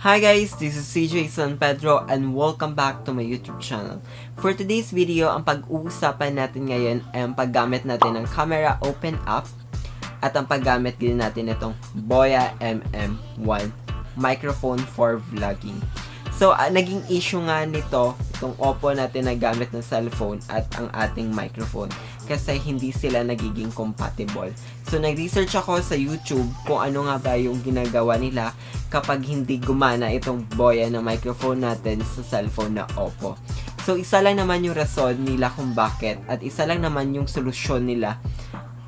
Hi guys, this is CJ San Pedro and welcome back to my YouTube channel. For today's video, ang pag-uusapan natin ngayon ay ang paggamit natin ng camera open up at ang paggamit din natin itong BOYA-MM1 microphone for vlogging. So, naging issue nga nito, itong Oppo natin na gamit ng cellphone at ang ating microphone kasi hindi sila nagiging compatible. So, nag-research ako sa YouTube kung ano nga ba yung ginagawa nila kapag hindi gumana itong Boya na microphone natin sa cellphone na Oppo. So, isa lang naman yung rason nila kung bakit at isa lang naman yung solusyon nila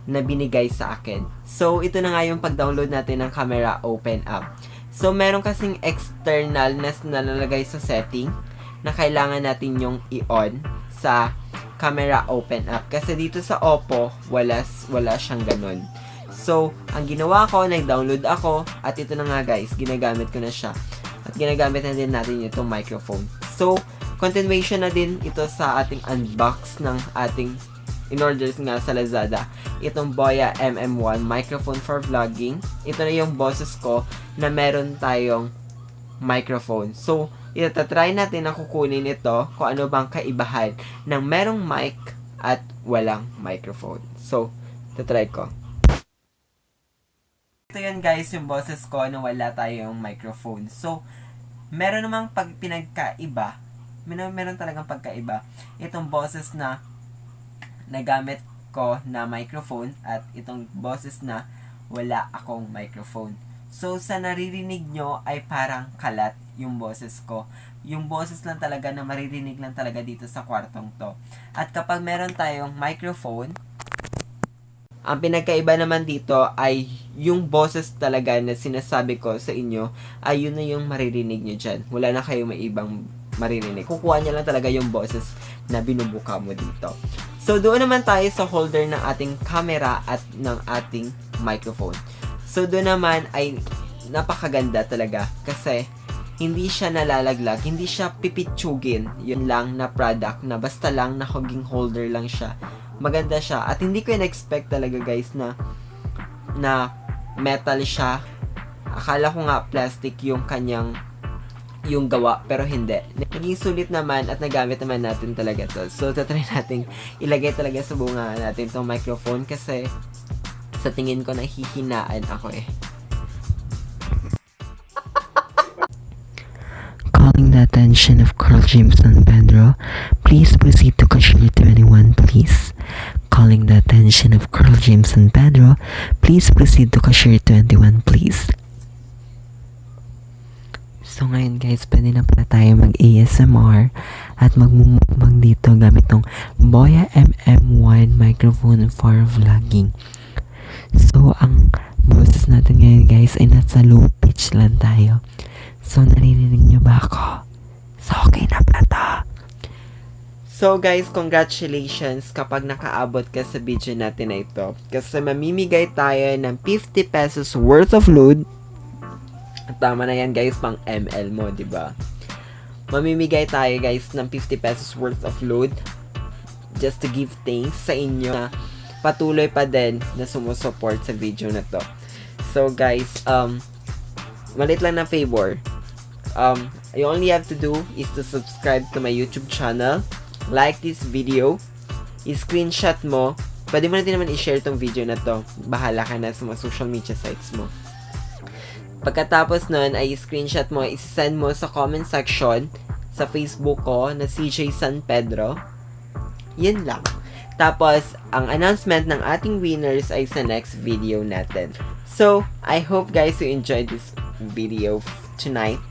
na binigay sa akin. So, ito na nga yung pag-download natin ng camera open up. So, meron kasing external na nalalagay sa setting na kailangan natin yung i-on sa camera open up. Kasi dito sa Oppo, wala siyang ganun. So, ang ginawa ko, nag-download ako at ito na nga guys, ginagamit ko na siya. At ginagamit na din natin itong microphone. So, continuation na din ito sa ating unbox ng ating in-orders nga sa Lazada. Itong BOYA-MM1 microphone for vlogging. Ito na yung boses ko na meron tayong microphone. So, itatry natin na kukunin ito kung ano bang kaibahan ng merong mic at walang microphone. So, itatry ko. Ito yan guys, yung boses ko na wala tayong microphone. So, meron namang pinagkaiba. Meron talagang pagkaiba. Itong boses na nagamit ko na microphone at itong boses na wala akong microphone. So, sa naririnig nyo ay parang kalat yung boses ko. Yung boses lang talaga na maririnig lang talaga dito sa kwartong to. At kapag meron tayong microphone, ang pinagkaiba naman dito ay yung boses talaga na sinasabi ko sa inyo ay yun na yung maririnig nyo dyan. Wala na kayong may ibang maririnig. Kukuha niya lang talaga yung boses na binubuka mo dito. So, doon naman tayo sa holder ng ating camera at ng ating microphone. So, doon naman ay napakaganda talaga kasi hindi siya nalalaglag, hindi siya pipitsugin. Yun lang na product na basta lang nakaging holder lang siya. Maganda siya at hindi ko in-expect talaga guys na metal siya. Akala ko nga plastic yung kanyang yung gawa, pero hindi. Naging sulit naman at nagamit naman natin talaga to. So, tatry natin ilagay talaga sa bunga natin itong microphone kasi sa tingin ko nahihinaan ako eh. Calling the attention of Carl James and Pedro, please proceed to cashier 21, please. Calling the attention of Carl James and Pedro, please proceed to cashier 21, please. So ngayon guys, pwede na pala tayo mag-ASMR at magmumukbang dito gamit tong BOYA-MM1 microphone for vlogging. So ang boses natin ngayon guys ay nasa low pitch lang tayo. So naririnig nyo ba ako? So okay na pala to. So guys, congratulations kapag nakaabot ka sa video natin na ito. Kasi mamimigay tayo ng 50 pesos worth of load. Tama na yan guys, pang ML mo, diba? Mamimigay tayo guys ng 50 pesos worth of load just to give thanks sa inyo na patuloy pa din na sumusuport sa video na to. So guys, malit lang na favor. You only have to do is to subscribe to my YouTube channel, like this video, i-screenshot mo, pwede mo natin naman i-share tong video na to. Bahala ka na sa mga social media sites mo. Pagkatapos nun ay screenshot mo, isi-send mo sa comment section sa Facebook ko na CJ San Pedro. Yun lang. Tapos, ang announcement ng ating winners ay sa next video natin. So, I hope guys you enjoyed this video tonight.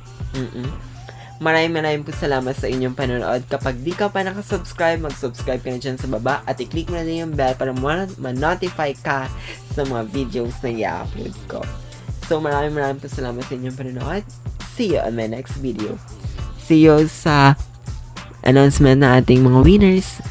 Maraming po salamat sa inyong panonood. Kapag di ka pa nakasubscribe, mag-subscribe ka na dyan sa baba at i-click mo na din yung bell para ma-notify ka sa mga videos na i-upload ko. So, maraming po salamat sa inyong panonood. See you on my next video. See you sa announcement na ating mga winners.